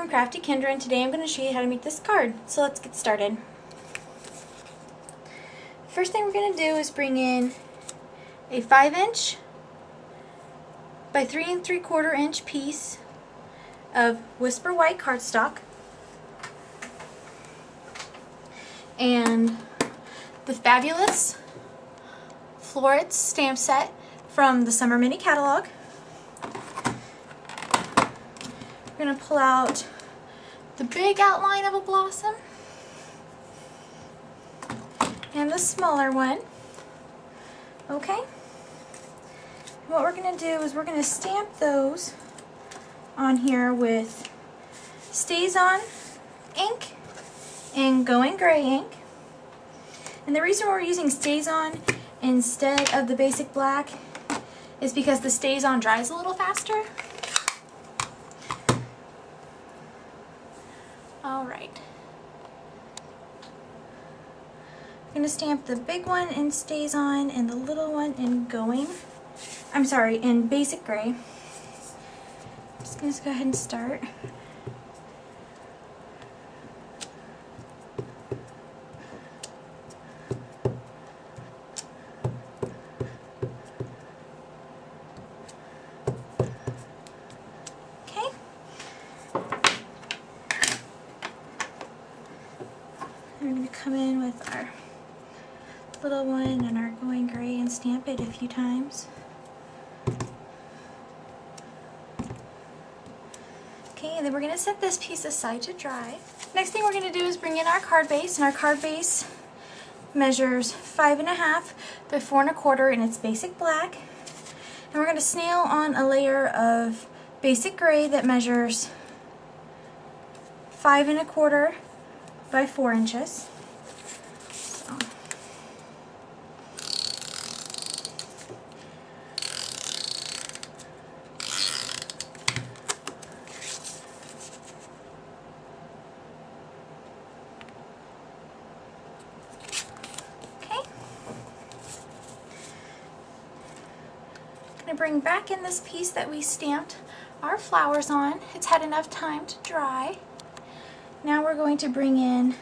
from Crafty Kendra, and today I'm going to show you how to make this card. So let's get started. First thing we're going to do is bring in a 5" by 3 3/4 inch piece of Whisper White cardstock and the fabulous Florets stamp set from the Summer Mini Catalog. We're going to pull out the big outline of a blossom and the smaller one. Okay? What we're going to do is we're going to stamp those on here with StazOn ink and Going Gray ink. And the reason we're using StazOn instead of the basic black is because the StazOn dries a little faster. Alright. I'm going to stamp the big one in StazOn and the little one in in basic gray. Just going to go ahead and start. We're going to come in with our little one and our Going Gray and stamp it a few times. Okay, and then we're going to set this piece aside to dry. Next thing we're going to do is bring in our card base, and our card base measures 5½ by 4 1/4 and it's basic black. And we're going to snail on a layer of basic gray that measures 5 1/4 by 4 inches. So. Okay. I'm going to bring back in this piece that we stamped our flowers on. It's had enough time to dry. Now we're going to bring in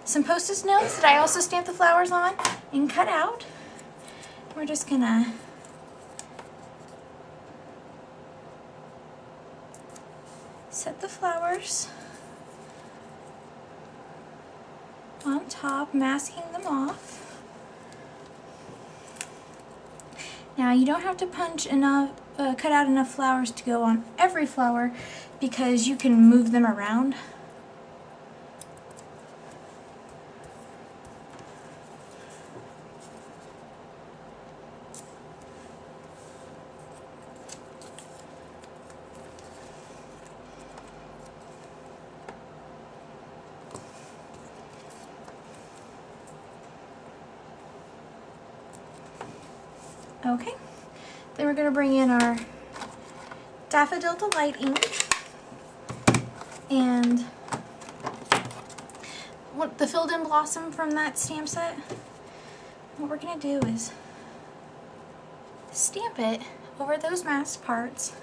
some Post-it notes that I also stamped the flowers on and cut out. We're just going to set the flowers on top, masking them off. Now you don't have to cut out enough flowers to go on every flower because you can move them around. Okay, then we're going to bring in our Daffodil Delight ink and the filled in blossom from that stamp set. What we're going to do is stamp it over those masked parts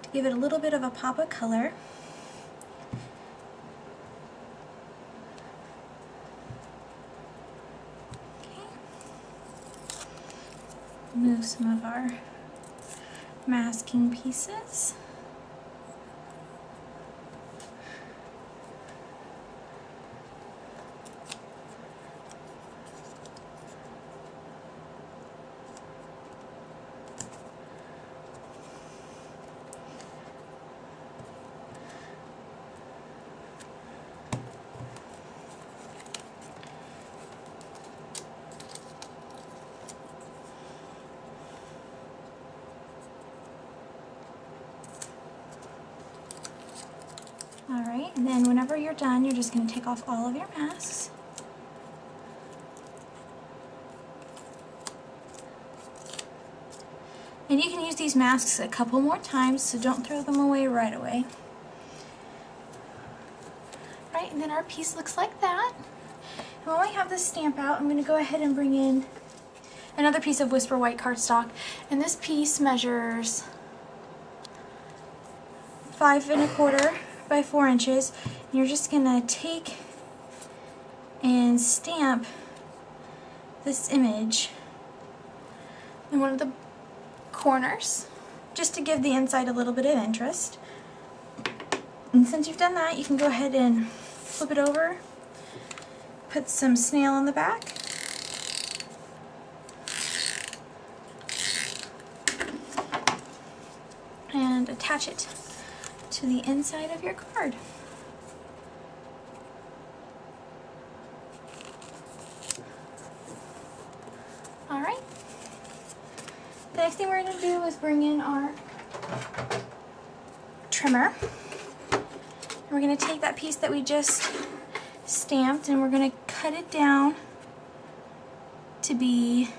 to give it a little bit of a pop of color. Move some of our masking pieces. Alright, and then whenever you're done, you're just going to take off all of your masks. And you can use these masks a couple more times, so don't throw them away right away. Right, and then our piece looks like that. And while I have this stamp out, I'm going to go ahead and bring in another piece of Whisper White cardstock, and this piece measures 5¼ by 4 inches. And you're just gonna take and stamp this image in one of the corners, just to give the inside a little bit of interest. And since you've done that, you can go ahead and flip it over, put some snail on the back, and attach it to the inside of your card. Alright. The next thing we're going to do is bring in our trimmer. And we're going to take that piece that we just stamped and we're going to cut it down to be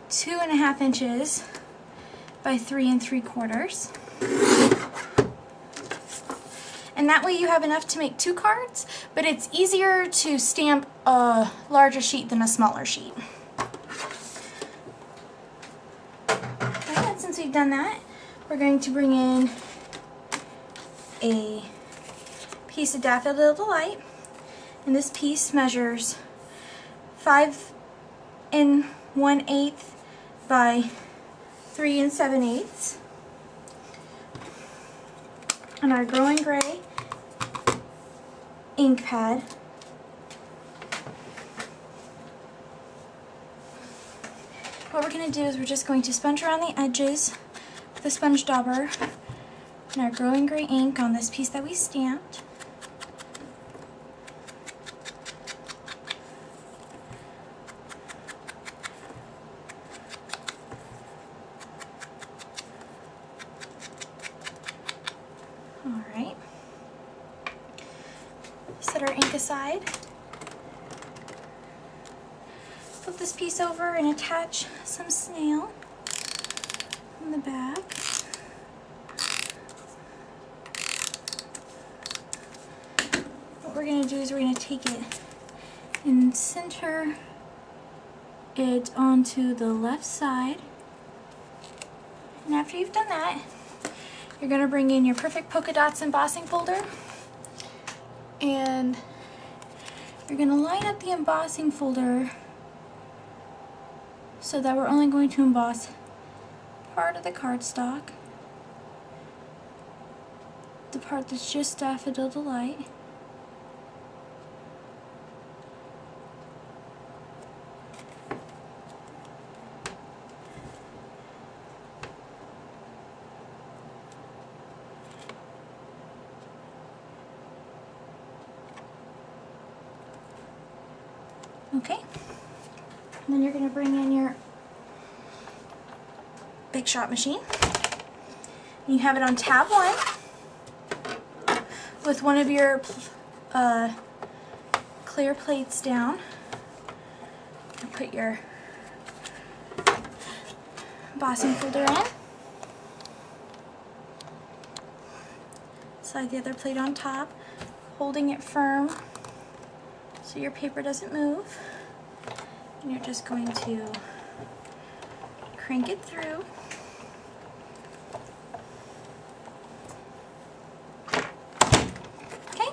2½ inches by 3¾ and that way you have enough to make 2 cards, but it's easier to stamp a larger sheet than a smaller sheet. And since we've done that, we're going to bring in a piece of Daffodil Delight, and this piece measures 5 1/8 by 3 7/8, and our Growing Gray ink pad. What we're going to do is we're just going to sponge around the edges with a sponge dauber and our Growing Gray ink on this piece that we stamped. Alright. Set our ink aside. Flip this piece over and attach some snail in the back. What we're going to do is we're going to take it and center it onto the left side. And after you've done that, you're going to bring in your Perfect Polka Dots embossing folder, and you're going to line up the embossing folder so that we're only going to emboss part of the cardstock, the part that's just Daffodil Delight. Okay, and then you're going to bring in your Big Shot machine. And you have it on tab 1 with one of your clear plates down. And put your embossing folder in. Slide the other plate on top, holding it firm so your paper doesn't move, and you're just going to crank it through. Okay.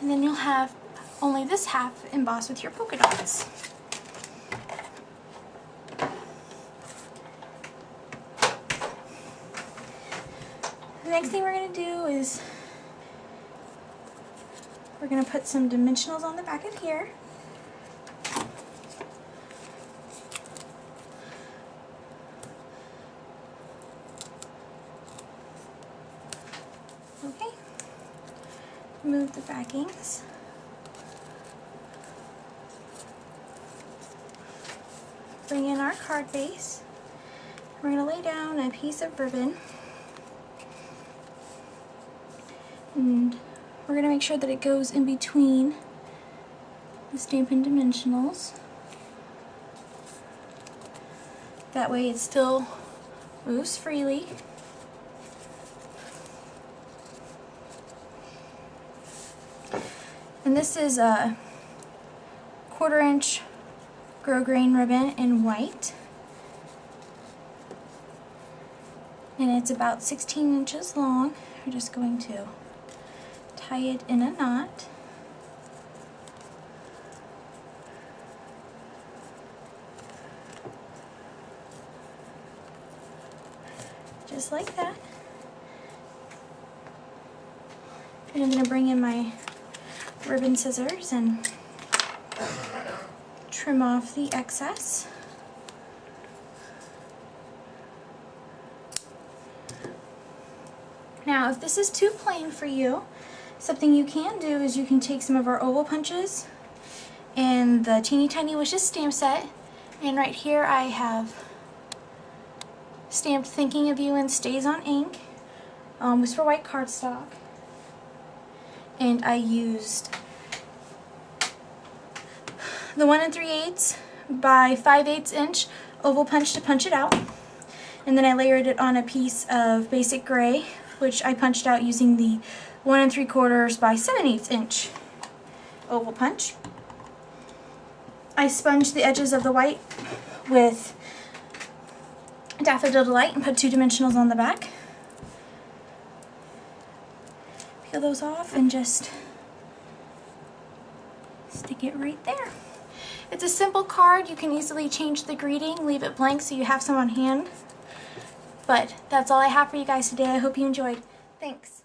And then you'll have only this half embossed with your polka dots. The next thing we're going to do is we're going to put some dimensionals on the back of here. Okay. Remove the backings. Bring in our card base. We're going to lay down a piece of ribbon. And we're going to make sure that it goes in between the Stampin' Dimensionals. That way it still moves freely. And this is a 1/4 inch grosgrain ribbon in white. And it's about 16 inches long. We're just going to tie it in a knot. Just like that. And I'm going to bring in my ribbon scissors and trim off the excess. Now, if this is too plain for you, something you can do is you can take some of our oval punches and the Teeny Tiny Wishes stamp set, and right here I have stamped Thinking of You in Stays on ink. It was for white cardstock, and I used the 1 3/8 by 5/8 inch oval punch to punch it out, and then I layered it on a piece of basic gray, which I punched out using the 1 3/4 by 7/8 inch oval punch. I sponged the edges of the white with Daffodil Delight and put 2 dimensionals on the back. Peel those off and just stick it right there. It's a simple card. You can easily change the greeting, leave it blank so you have some on hand. But that's all I have for you guys today. I hope you enjoyed. Thanks.